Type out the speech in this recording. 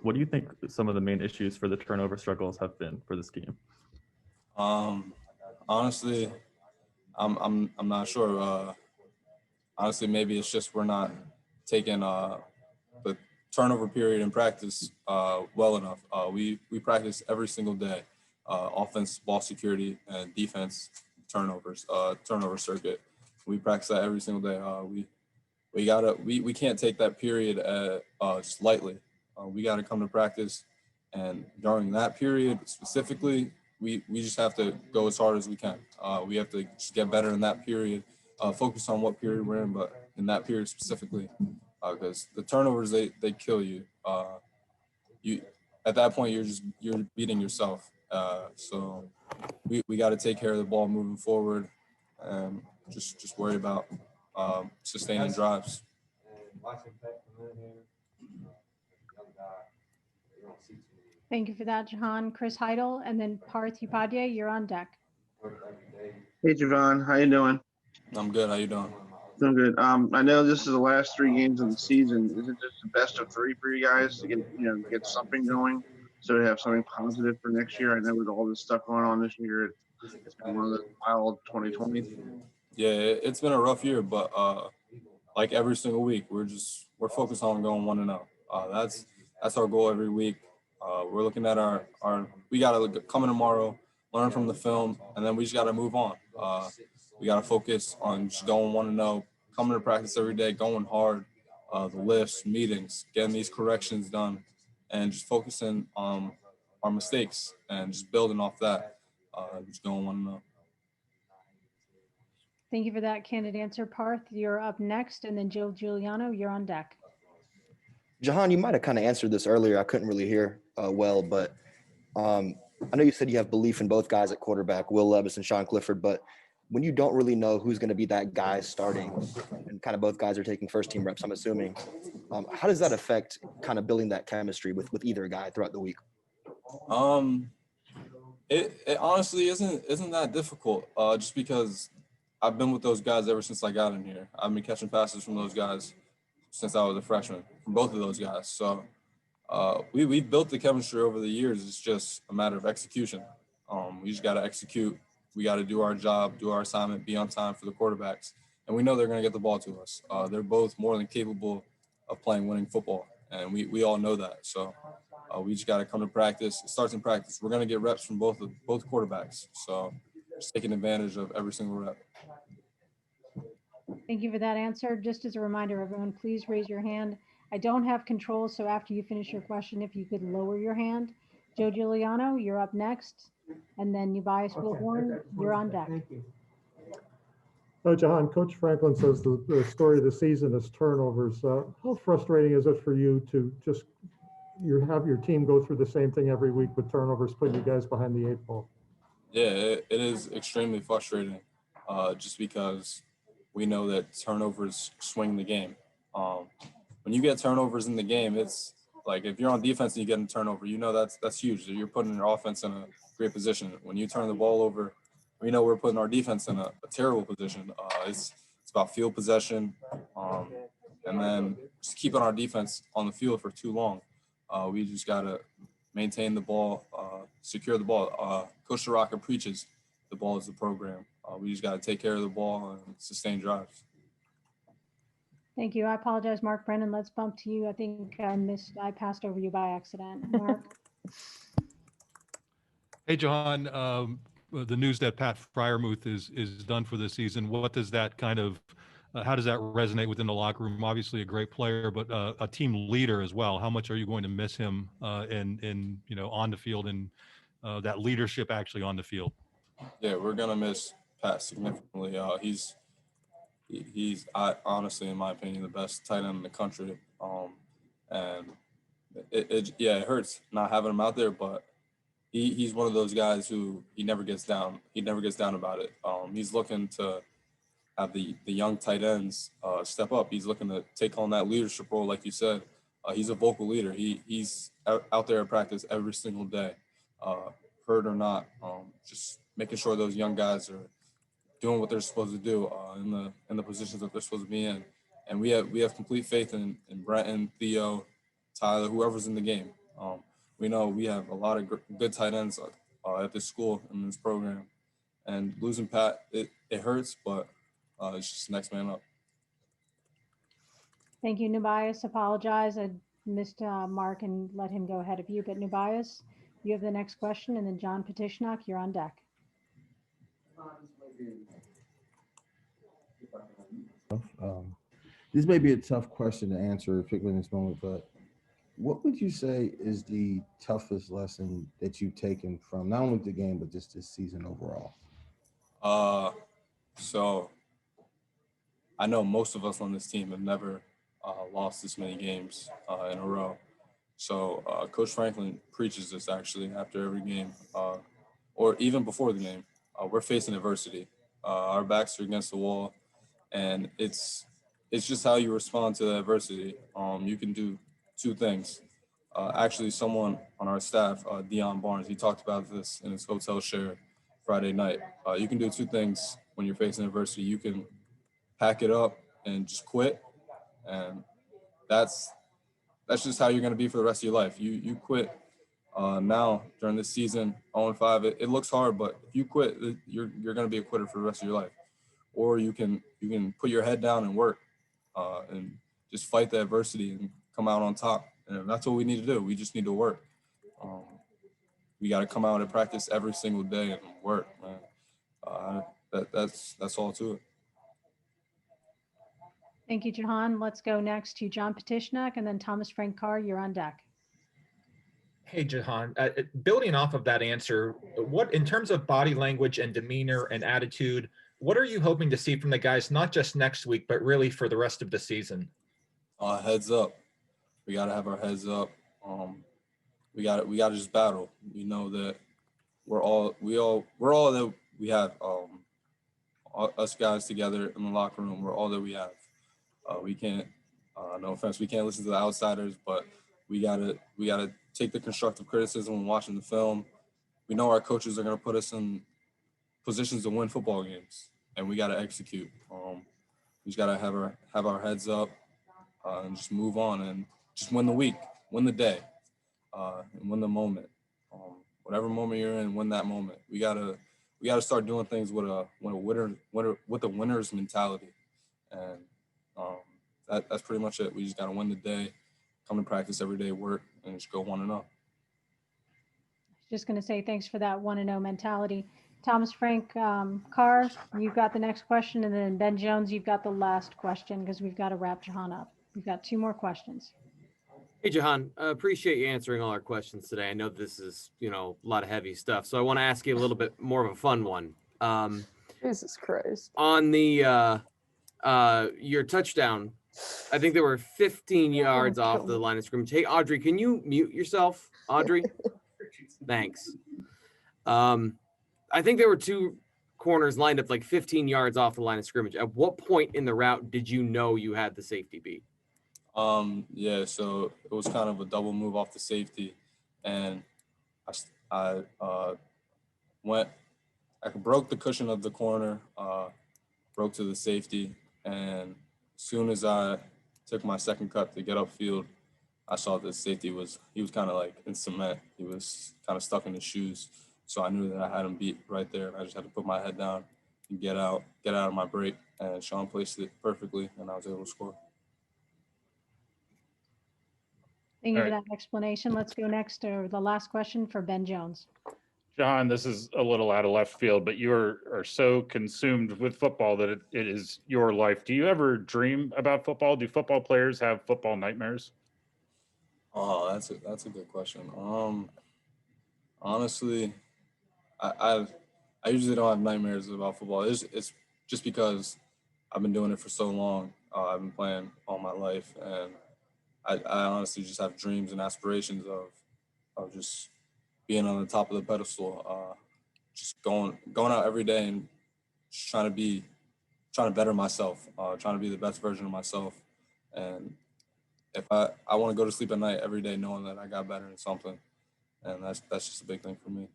What do you think some of the main issues for the turnover struggles have been for this team? Um, honestly, I'm not sure. Honestly, maybe it's just we're not taking the turnover period in practice well enough. We practice every single day, offense, ball security, and defense turnover circuit. We practice that every single day. We can't take that period just lightly. We got to come to practice, and during that period specifically, we just have to go as hard as we can. We have to just get better in that period. Focus on what period we're in, but in that period specifically, because the turnovers they kill you. You at that point you're beating yourself. So we got to take care of the ball moving forward, and just worry about sustaining drives. Thank you for that, Jahan. Chris Heidel, and then Parth Upadhyay, you're on deck. Hey, Javon, how you doing? I'm good. How you doing? Doing good. I know this is the last 3 games of the season. Is it just the best of three for you guys to get something going, so to have something positive for next year? I know with all this stuff going on this year, it's been one of those wild 2020s. Yeah, it's been a rough year, but like every single week, we're focused on going 1-0. That's our goal every week. We're looking at our we gotta come in tomorrow, learn from the film, and then we just gotta move on. We gotta focus on just going 1-0, coming to practice every day, going hard, the lifts, meetings, getting these corrections done, and just focusing on our mistakes and just building off that. Just going 1-0. Thank you for that candid answer, Parth. You're up next, and then Jill Giuliano, you're on deck. Jahan, you might have kind of answered this earlier. I couldn't really hear well, but I know you said you have belief in both guys at quarterback, Will Levis and Sean Clifford, but when you don't really know who's going to be that guy starting and kind of both guys are taking first team reps, I'm assuming, how does that affect kind of building that chemistry with either guy throughout the week? It honestly isn't that difficult, just because I've been with those guys ever since I got in here. I've been catching passes from those guys since I was a freshman, from both of those guys. So we've built the chemistry over the years. It's just a matter of execution. We just got to execute. We got to do our job, do our assignment, be on time for the quarterbacks. And we know they're going to get the ball to us. They're both more than capable of playing winning football, and we all know that. So we just got to come to practice. It starts in practice. We're going to get reps from both quarterbacks. So just taking advantage of every single rep. Thank you for that answer. Just as a reminder, everyone, please raise your hand. I don't have control, so after you finish your question, if you could lower your hand. Joe Giuliano, you're up next. And then Ubias Wilborn, you're on deck. Jahan, Coach Franklin says the story of the season is turnovers. How frustrating is it for you to just have your team go through the same thing every week with turnovers, putting you guys behind the 8 ball? Yeah, it is extremely frustrating, just because we know that turnovers swing the game. When you get turnovers in the game, it's like if you're on defense and you get a turnover, that's huge. You're putting your offense in a great position. When you turn the ball over, we know we're putting our defense in a terrible position. It's about field possession, and then just keeping our defense on the field for too long. We just got to maintain the ball, secure the ball. Coach Sharaka preaches the ball is the program. We just got to take care of the ball and sustain drives. Thank you. I apologize, Mark. Brennan, let's bump to you. I think I passed over you by accident. Mark. Hey, Jahan, the news that Pat Fryermuth is done for the season, what does that kind of how does that resonate within the locker room? Obviously a great player, but a team leader as well. How much are you going to miss him in on the field and that leadership actually on the field? Yeah, we're gonna miss Pat significantly. He's honestly, in my opinion, the best tight end in the country. And it hurts not having him out there, but he's one of those guys who he never gets down. He never gets down about it. He's looking to have the young tight ends step up. He's looking to take on that leadership role, like you said. He's a vocal leader. He's out there at practice every single day, hurt or not, just making sure those young guys are doing what they're supposed to do in the positions that they're supposed to be in. And we have complete faith in Brenton, Theo, Tyler, whoever's in the game. We know we have a lot of good tight ends at this school in this program, and losing Pat, it hurts, but it's just next man up. Thank you, Nubias. Apologize. I missed Mark and let him go ahead of you. But Nubias, you have the next question, and then John Petishnock, you're on deck. This may be a tough question to answer, particularly in this moment, but what would you say is the toughest lesson that you've taken from not only the game, but just this season overall? So I know most of us on this team have never lost this many games in a row. So Coach Franklin preaches this actually after every game, or even before the game. We're facing adversity. Our backs are against the wall, and it's just how you respond to the adversity. You can do two things. Actually, someone on our staff, Dion Barnes, he talked about this in his hotel share Friday night. You can do two things when you're facing adversity. You can pack it up and just quit, and that's just how you're going to be for the rest of your life. You quit now during this season, 0-5. It looks hard, but if you quit, you're going to be a quitter for the rest of your life. Or you can put your head down and work and just fight the adversity and come out on top. And that's what we need to do. We just need to work. We got to come out and practice every single day and work, man. That's all to it. Thank you, Jahan. Let's go next to John Petishnock, and then Thomas Frank Carr, you're on deck. Hey, Jahan, building off of that answer, what in terms of body language and demeanor and attitude, what are you hoping to see from the guys, not just next week, but really for the rest of the season? Heads up. We got to have our heads up. We got to just battle. We know that we're all that we have. Us guys together in the locker room, we're all that we have. We can't, no offense, we can't listen to the outsiders, but we gotta take the constructive criticism when watching the film. We know our coaches are gonna put us in positions to win football games, and we gotta execute. We just gotta have our heads up and just move on and just win the week, win the day, and win the moment. Whatever moment you're in, win that moment. We gotta start doing things with a winner's mentality, and that's pretty much it. We just gotta win the day, come to practice every day, work, and just go 1-0. Just going to say thanks for that 1-0 mentality. Thomas Frank Carr, you've got the next question, and then Ben Jones, you've got the last question because we've got to wrap Jahan up. We've got 2 more questions. Hey, Jahan, appreciate you answering all our questions today. I know this is, a lot of heavy stuff, so I want to ask you a little bit more of a fun one. Jesus Christ. On the your touchdown, I think there were 15 yards off the line of scrimmage. Hey, Audrey, can you mute yourself? Audrey? Thanks. I think there were 2 corners lined up like 15 yards off the line of scrimmage. At what point in the route did you know you had the safety beat? Yeah, so it was kind of a double move off the safety, and I broke the cushion of the corner, broke to the safety, and as soon as I took my second cut to get upfield, I saw the safety he was kind of like in cement. He was kind of stuck in his shoes, so I knew that I had him beat right there. I just had to put my head down and get out of my break, and Sean placed it perfectly, and I was able to score. Thank you for that explanation. Let's go next to the last question for Ben Jones. John, this is a little out of left field, but you are so consumed with football that it is your life. Do you ever dream about football? Do football players have football nightmares? Oh, that's a good question. Honestly, I usually don't have nightmares about football. It's just because I've been doing it for so long. I've been playing all my life, and I honestly just have dreams and aspirations of just being on the top of the pedestal, just going out every day and just trying to better myself, trying to be the best version of myself. And if I want to go to sleep at night every day knowing that I got better in something, and that's just a big thing for me.